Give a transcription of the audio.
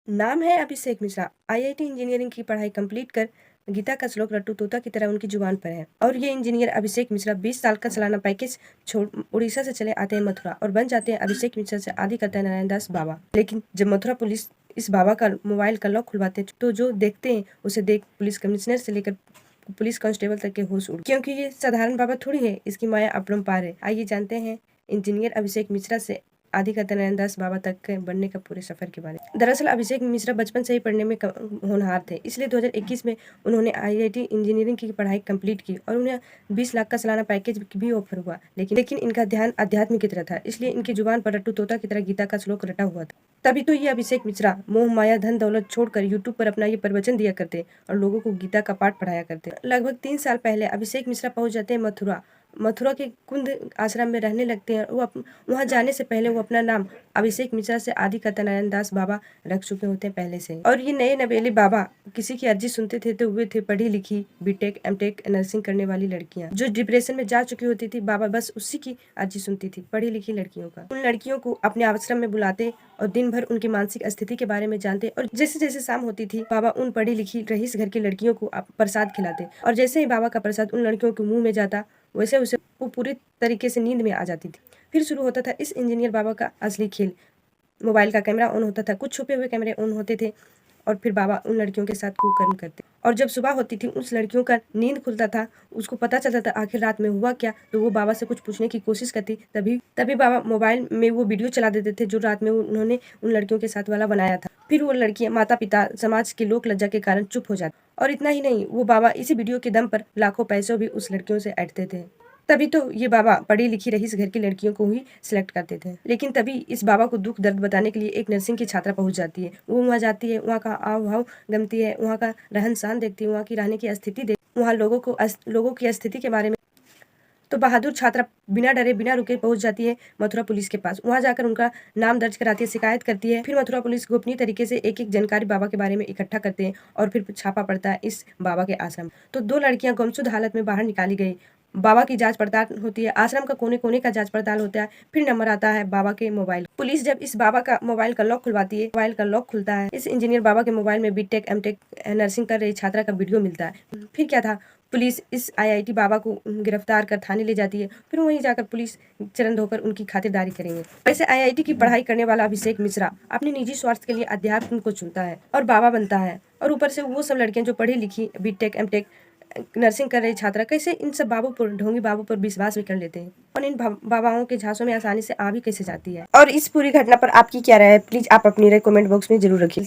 नाम है Abhishek Mishra. IIT engineering की पढ़ाई कंप्लीट कर गीता का श्लोक रट्टू तोता की तरह उनकी जुबान पर है। और ये इंजीनियर अभिषेक मिश्रा 20 साल का सालाना पैकेज छोड़ उड़ीसा से चले आते हैं मथुरा और बन जाते हैं अभिषेक मिश्रा से आदि करता है नारायण दास बाबा। लेकिन जब मथुरा पुलिस इस बाबा का मोबाइल का लॉक खुलवाते हैं तो जो देखते हैं उसे देख पुलिस कमिश्नर से लेकर पुलिस कांस्टेबल तक के होश उड़, क्योंकि ये साधारण बाबा थोड़ी है, इसकी माया अपरंपार है। आइए जानते हैं इंजीनियर अभिषेक मिश्रा से आदि का नारायण दास बाबा तक के बनने का पूरे सफर के बारे में। दरअसल अभिषेक मिश्रा बचपन से ही पढ़ने में होनहार थे, इसलिए 2021 में उन्होंने आईआईटी इंजीनियरिंग की पढ़ाई कंप्लीट की और उन्हें 20 लाख का सालाना पैकेज भी ऑफर हुआ। लेकिन इनका ध्यान अध्यात्म की तरह था, इसलिए इनकी जुबान पर रट्टू तोता की तरह गीता का श्लोक रटा हुआ था। तभी तो ये अभिषेक मिश्रा मोह माया धन दौलत छोड़कर यूट्यूब पर अपना ये प्रवचन दिया करते और लोगों को गीता का पाठ पढ़ाया करते। लगभग 3 साल पहले अभिषेक मिश्रा पहुंच जाते हैं मथुरा के कुंद आश्रम में रहने लगते हैं। वहाँ जाने से पहले वो अपना नाम अभिषेक मिश्रा से आदि करता नारायण दास बाबा रख चुके होते हैं पहले से। और ये नए नवेले बाबा किसी की अर्जी सुनते थे तो वे थे पढ़ी लिखी बीटेक एमटेक नर्सिंग करने वाली लड़कियां जो डिप्रेशन में जा चुकी होती थी। बाबा बस उसी की अर्जी सुनती थी, पढ़ी लिखी लड़कियों का। उन लड़कियों को अपने आश्रम में बुलाते और दिन भर उनकी मानसिक स्थिति के बारे में जानते और जैसे जैसे शाम होती थी बाबा उन पढ़ी लिखी रईस घर की लड़कियों को प्रसाद खिलाते और जैसे ही बाबा का प्रसाद उन लड़कियों के मुंह में जाता वैसे उसे वो पूरी तरीके से नींद में आ जाती थी। फिर शुरू होता था इस इंजीनियर बाबा का असली खेल। मोबाइल का कैमरा ऑन होता था, कुछ छुपे हुए कैमरे ऑन होते थे और फिर बाबा उन लड़कियों के साथ कुकर्म करते। और जब सुबह होती थी उस लड़कियों का नींद खुलता था, उसको पता चलता था आखिर रात में हुआ क्या, तो वो बाबा से कुछ पूछने की कोशिश करती। तभी बाबा मोबाइल में वो वीडियो चला देते थे जो रात में उन्होंने उन लड़कियों के साथ वाला बनाया था। फिर वो लड़कियां माता पिता समाज के लोक लज्जा के कारण चुप हो जाती और इतना ही नहीं, वो बाबा इसी वीडियो के दम पर लाखों पैसों भी उस लड़कियों से ऐंठते थे। तभी तो ये बाबा पढ़ी लिखी रईस घर की लड़कियों को ही सिलेक्ट करते थे। लेकिन तभी इस बाबा को दुख दर्द बताने के लिए एक नर्सिंग की छात्रा पहुंच जाती है। वो वहाँ जाती है, वहाँ का आव भाव गमती है, वहाँ का रहन सहन देखती है, वहाँ की रहने की स्थिति देखती, वहाँ लोगों की स्थिति के बारे में। तो बहादुर छात्रा बिना डरे बिना रुके पहुंच जाती है मथुरा पुलिस के पास। वहां जाकर उनका नाम दर्ज कराती है, शिकायत करती है। फिर मथुरा पुलिस गोपनीय तरीके से एक एक जानकारी बाबा के बारे में इकट्ठा करते हैं और फिर छापा पड़ता है इस बाबा के आश्रम। तो 2 लड़कियां गुमशुदा हालत में बाहर निकाली गई। बाबा की जांच पड़ताल होती है, आश्रम का कोने कोने का जांच पड़ताल होता है। फिर नंबर आता है बाबा के मोबाइल। पुलिस जब इस बाबा का मोबाइल का लॉक खुलवाती है, मोबाइल का लॉक खुलता है, इस इंजीनियर बाबा के मोबाइल में बीटेक एमटेक नर्सिंग कर रही छात्रा का वीडियो मिलता है। फिर क्या था, पुलिस इस आईआईटी बाबा को गिरफ्तार कर थाने ले जाती है। फिर वहीं जाकर पुलिस चरण धोकर उनकी खातिरदारी करेंगे। वैसे आईआईटी की पढ़ाई करने वाला अभिषेक मिश्रा अपने निजी स्वार्थ के लिए अध्यात्म को चुनता है और बाबा बनता है। और ऊपर से वो सब लड़कियां जो पढ़ी लिखी बीटेक एमटेक नर्सिंग कर रही छात्रा कैसे इन सब बाबों पर ढोंगी बाबों पर विश्वास भी कर लेते हैं और इन बाबाओं के झांसों में आसानी से आ भी कैसे जाती है। और इस पूरी घटना पर आपकी क्या राय है, प्लीज आप अपनी राय कमेंट बॉक्स में जरूर रखिए।